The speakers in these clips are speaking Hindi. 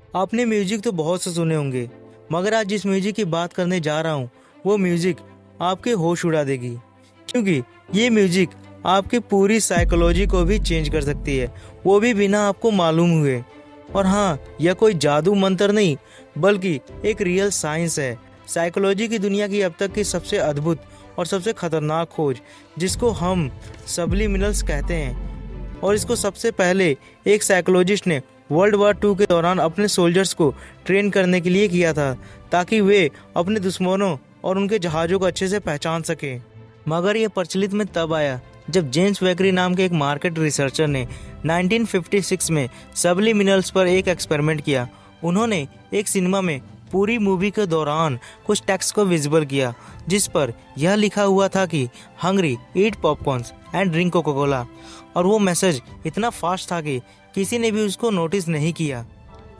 आपने म्यूजिक तो बहुत से सुने होंगे, मगर आज जिस म्यूजिक की बात करने जा रहा हूँ वो म्यूजिक आपके होश उड़ा देगी। क्योंकि ये म्यूजिक आपकी पूरी साइकोलॉजी को भी चेंज कर सकती है, वो भी बिना आपको मालूम हुए। और हाँ, यह कोई जादू मंत्र नहीं, बल्कि एक रियल साइंस है। साइकोलॉजी की दुनिया की अब तक की सबसे अद्भुत और सबसे खतरनाक खोज, जिसको हम सबलिमिनल्स कहते हैं। और इसको सबसे पहले एक साइकोलॉजिस्ट ने वर्ल्ड वार 2 के दौरान अपने सोल्जर्स को ट्रेन करने के लिए किया था, ताकि वे अपने दुश्मनों और उनके जहाज़ों को अच्छे से पहचान सकें। मगर यह प्रचलित में तब आया जब जेम्स वेकरी नाम के एक मार्केट रिसर्चर ने 1956 में सबलिमिनल्स पर एक एक्सपेरिमेंट किया। उन्होंने एक सिनेमा में पूरी मूवी के दौरान कुछ टेक्स्ट को विजिबल किया, जिस पर यह लिखा हुआ था कि hungry, eat popcorns and drink Coca Cola. और वो मैसेज इतना फास्ट था कि किसी ने भी उसको नोटिस नहीं किया।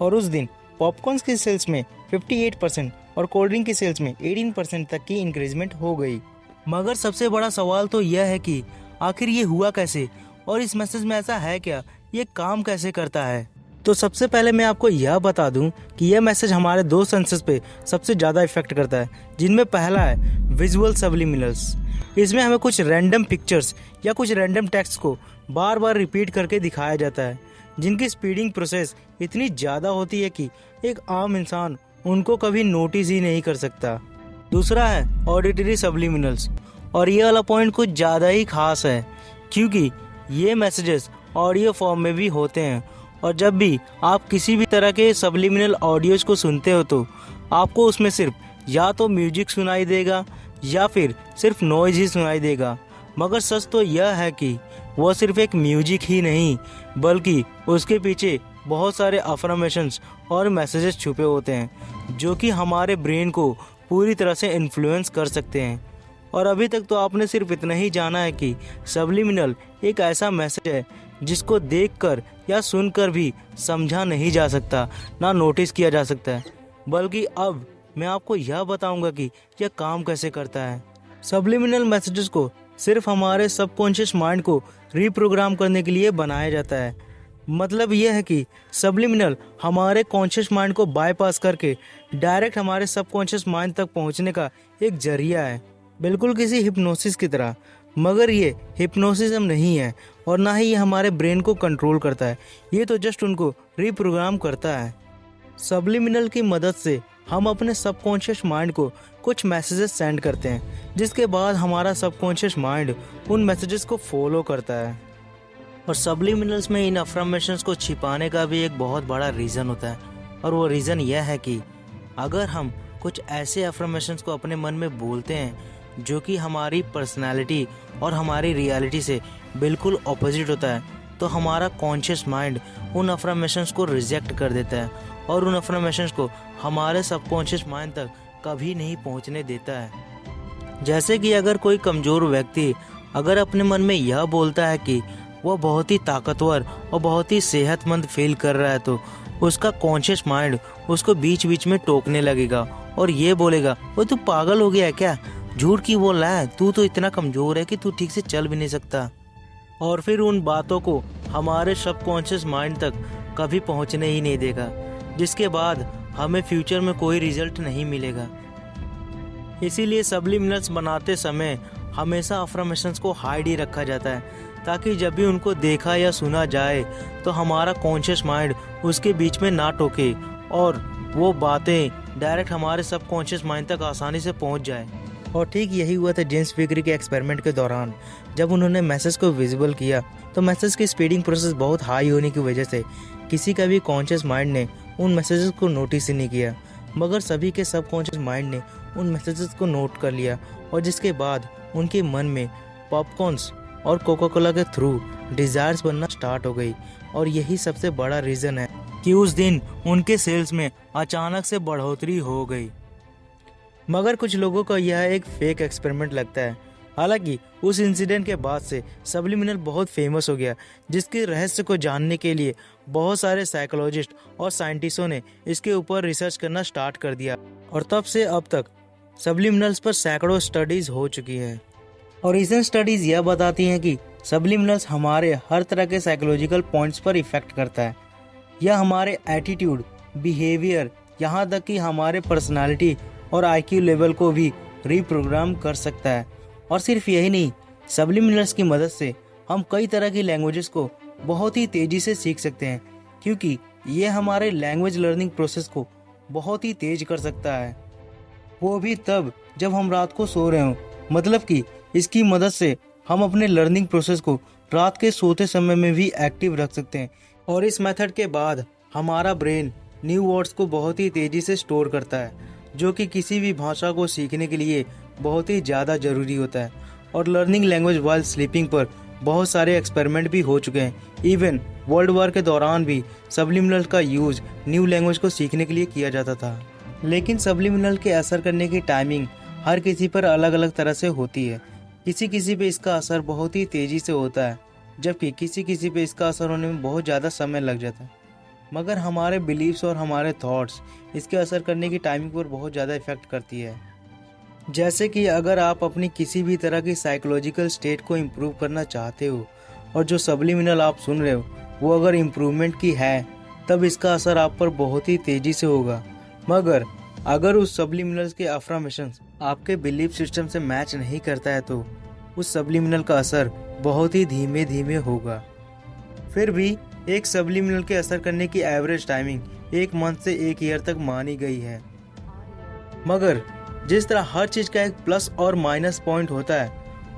और उस दिन पॉपकॉर्न्स की सेल्स में 58% और कोल्ड ड्रिंक की सेल्स में 18% तक की इंक्रीजमेंट हो गई। मगर सबसे बड़ा सवाल तो यह है कि आखिर ये हुआ कैसे, और इस मैसेज में ऐसा है क्या, ये काम कैसे करता है। तो सबसे पहले मैं आपको यह बता दूं कि यह मैसेज हमारे दो सेंसेस पे सबसे ज़्यादा इफेक्ट करता है, जिनमें पहला है विजुअल सबलिमिनल्स। इसमें हमें कुछ रैंडम पिक्चर्स या कुछ रैंडम टेक्स्ट को बार बार रिपीट करके दिखाया जाता है, जिनकी स्पीडिंग प्रोसेस इतनी ज़्यादा होती है कि एक आम इंसान उनको कभी नोटिस ही नहीं कर सकता। दूसरा है ऑडिटरी सबलिमिनल्स, और ये वाला पॉइंट कुछ ज़्यादा ही खास है, क्योंकि ये मैसेजेस ऑडियो फॉर्म में भी होते हैं। और जब भी आप किसी भी तरह के सबलिमिनल ऑडियोज को सुनते हो तो आपको उसमें सिर्फ या तो म्यूजिक सुनाई देगा या फिर सिर्फ नॉइज ही सुनाई देगा। मगर सच तो यह है कि वह सिर्फ एक म्यूजिक ही नहीं, बल्कि उसके पीछे बहुत सारे अफर्मेशंस और मैसेजेस छुपे होते हैं, जो कि हमारे ब्रेन को पूरी तरह से इन्फ्लुएंस कर सकते हैं। और अभी तक तो आपने सिर्फ इतना ही जाना है कि सबलिमिनल एक ऐसा मैसेज है जिसको देखकर या सुनकर भी समझा नहीं जा सकता, ना नोटिस किया जा सकता है। बल्कि अब मैं आपको यह बताऊंगा कि यह काम कैसे करता है। सबलिमिनल मैसेजेस को सिर्फ हमारे सबकॉन्शियस माइंड को रीप्रोग्राम करने के लिए बनाया जाता है। मतलब यह है कि सबलिमिनल हमारे कॉन्शियस माइंड को बाईपास करके डायरेक्ट हमारे सबकॉन्शियस माइंड तक पहुंचने का एक जरिया है, बिल्कुल किसी हिप्नोसिस की तरह। मगर ये हिप्नोसिज्म नहीं है, और ना ही ये हमारे ब्रेन को कंट्रोल करता है, ये तो जस्ट उनको रीप्रोग्राम करता है। सबलिमिनल की मदद से हम अपने सबकॉन्शियस माइंड को कुछ मैसेजेस सेंड करते हैं, जिसके बाद हमारा सबकॉन्शियस माइंड उन मैसेजेस को फॉलो करता है। और सबलिमिनल्स में इन अफर्मेशंस को छिपाने का भी एक बहुत बड़ा रीज़न होता है, और वो रीज़न यह है कि अगर हम कुछ ऐसे अफर्मेशंस को अपने मन में बोलते हैं जो कि हमारी पर्सनालिटी और हमारी रियलिटी से बिल्कुल ऑपोजिट होता है, तो हमारा कॉन्शियस माइंड उन अफर्मेशंस को रिजेक्ट कर देता है और उन अफर्मेशंस को हमारे सबकॉन्शियस माइंड तक कभी नहीं पहुंचने देता है। जैसे कि अगर कोई कमज़ोर व्यक्ति अगर अपने मन में यह बोलता है कि वह बहुत ही ताकतवर और बहुत ही सेहतमंद फील कर रहा है, तो उसका कॉन्शियस माइंड उसको बीच बीच में टोकने लगेगा और ये बोलेगा, वो तू पागल हो गया है क्या, झूठ की बोल रहा है, तू तो इतना कमज़ोर है कि तू ठीक से चल भी नहीं सकता। और फिर उन बातों को हमारे सबकॉन्शियस माइंड तक कभी पहुंचने ही नहीं देगा, जिसके बाद हमें फ्यूचर में कोई रिजल्ट नहीं मिलेगा। इसीलिए सबलिमिनल्स बनाते समय हमेशा अफर्मेशंस को हाइड ही रखा जाता है, ताकि जब भी उनको देखा या सुना जाए तो हमारा कॉन्शियस माइंड उसके बीच में ना टोके और वो बातें डायरेक्ट हमारे सबकॉन्शियस माइंड तक आसानी से पहुंच जाए। और ठीक यही हुआ था जेम्स वेकरी के एक्सपेरिमेंट के दौरान। जब उन्होंने मैसेज को विजिबल किया तो मैसेज की स्पीडिंग प्रोसेस बहुत हाई होने की वजह से किसी का भी कॉन्शियस माइंड ने उन मैसेजेस को नोटिस ही नहीं किया, मगर सभी के सबकॉन्शियस माइंड ने उन मैसेजेस को नोट कर लिया, और जिसके बाद उनके मन में पॉपकॉर्न्स और कोका कोला के थ्रू डिज़ायर्स बनना स्टार्ट हो गई। और यही सबसे बड़ा रीज़न है कि उस दिन उनके सेल्स में अचानक से बढ़ोतरी हो गई। मगर कुछ लोगों को यह एक फेक एक्सपेरिमेंट लगता है। हालांकि उस इंसिडेंट के बाद से सबलिमिनल बहुत फेमस हो गया, जिसके रहस्य को जानने के लिए बहुत सारे साइकोलॉजिस्ट और साइंटिस्टों ने इसके ऊपर रिसर्च करना स्टार्ट कर दिया। और तब से अब तक सबलिमिनल्स पर सैकड़ों स्टडीज़ हो चुकी है। और रीसेंट स्टडीज़ यह बताती हैं कि सबलिमिनल्स हमारे हर तरह के साइकोलॉजिकल पॉइंट्स पर इफेक्ट करता है। यह हमारे एटीट्यूड, बिहेवियर, यहाँ तक कि हमारे पर्सनालिटी और आईक्यू लेवल को भी रीप्रोग्राम कर सकता है। और सिर्फ यही नहीं, सब्लिमिनल्स की मदद से हम कई तरह की लैंग्वेजेस को बहुत ही तेजी से सीख सकते हैं, क्योंकि ये हमारे लैंग्वेज लर्निंग प्रोसेस को बहुत ही तेज कर सकता है, वो भी तब जब हम रात को सो रहे हों। मतलब कि इसकी मदद से हम अपने लर्निंग प्रोसेस को रात के सोते समय में भी एक्टिव रख सकते हैं। और इस मेथड के बाद हमारा ब्रेन न्यू वर्ड्स को बहुत ही तेजी से स्टोर करता है, जो कि किसी भी भाषा को सीखने के लिए बहुत ही ज़्यादा ज़रूरी होता है। और लर्निंग लैंग्वेज वाइल स्लीपिंग पर बहुत सारे एक्सपेरिमेंट भी हो चुके हैं। इवन वर्ल्ड वॉर के दौरान भी सब्लिमिनल का यूज न्यू लैंग्वेज को सीखने के लिए किया जाता था। लेकिन सब्लिमिनल के असर करने की टाइमिंग हर किसी पर अलग अलग तरह से होती है। किसी किसी पे इसका असर बहुत ही तेज़ी से होता है, जबकि किसी किसी पे इसका असर होने में बहुत ज़्यादा समय लग जाता है। मगर हमारे बिलीव्स और हमारे थॉट्स इसके असर करने की टाइमिंग पर बहुत ज़्यादा इफेक्ट करती है। जैसे कि अगर आप अपनी किसी भी तरह की साइकोलॉजिकल स्टेट को इम्प्रूव करना चाहते हो और जो सब्लिमिनल आप सुन रहे हो वो अगर इम्प्रूवमेंट की है, तब इसका असर आप पर बहुत ही तेज़ी से होगा। मगर अगर उस सब्लिमिनल्स के अफर्मेशंस आपके बिलीफ सिस्टम से मैच नहीं करता है, तो उस सब्लिमिनल का असर बहुत ही धीमे धीमे होगा। फिर भी एक सब्लिमिनल के असर करने की एवरेज टाइमिंग 1 मंथ से 1 ईयर तक मानी गई है। मगर जिस तरह हर चीज़ का एक प्लस और माइनस पॉइंट होता है,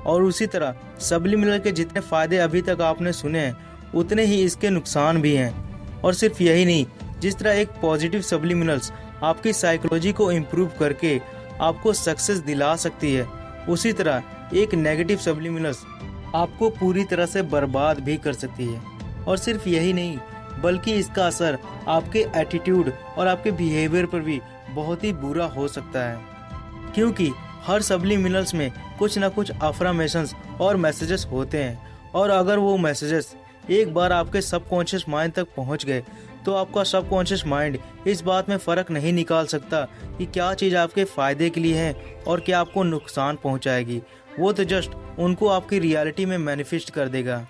और उसी तरह सब्लिमिनल के जितने फ़ायदे अभी तक आपने सुने हैं, उतने ही इसके नुकसान भी हैं। और सिर्फ यही नहीं, जिस तरह एक पॉजिटिव सब्लिमिनल्स आपकी साइकोलॉजी को इम्प्रूव करके आपको सक्सेस दिला सकती है, उसी तरह एक नेगेटिव सब्लिमिनल्स आपको पूरी तरह से बर्बाद भी कर सकती है। और सिर्फ यही नहीं, बल्कि इसका असर आपके एटीट्यूड और आपके बिहेवियर पर भी बहुत ही बुरा हो सकता है, क्योंकि हर सब्लिमिनल्स में कुछ ना कुछ अफर्मेशंस और मैसेजेस होते हैं। और अगर वो मैसेजेस एक बार आपके सबकॉन्शियस माइंड तक पहुंच गए, तो आपका सबकॉन्शियस माइंड इस बात में फ़र्क नहीं निकाल सकता कि क्या चीज़ आपके फ़ायदे के लिए है और क्या आपको नुकसान पहुंचाएगी। वो तो जस्ट उनको आपकी रियलिटी में मैनिफेस्ट कर देगा।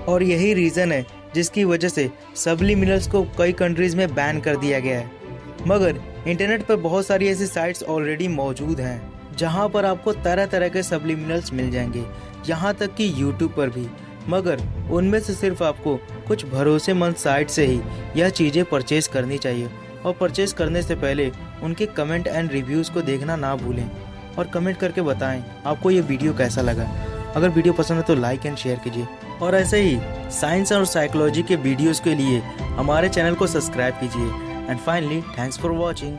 और यही रीज़न है जिसकी वजह से सब्लिमिनल्स को कई कंट्रीज़ में बैन कर दिया गया है। मगर इंटरनेट पर बहुत सारी ऐसी साइट्स ऑलरेडी मौजूद हैं जहां पर आपको तरह तरह के सब्लिमिनल्स मिल जाएंगे, यहाँ तक कि यूट्यूब पर भी। मगर उनमें से सिर्फ आपको कुछ भरोसेमंद साइट से ही यह चीज़ें परचेज़ करनी चाहिए। और परचेज़ करने से पहले उनके कमेंट एंड रिव्यूज़ को देखना ना भूलें, और कमेंट करके बताएं आपको ये वीडियो कैसा लगा। अगर वीडियो पसंद है तो लाइक एंड शेयर कीजिए, और ऐसे ही साइंस और साइकोलॉजी के वीडियोज़ के लिए हमारे चैनल को सब्सक्राइब कीजिए। And finally, thanks for watching.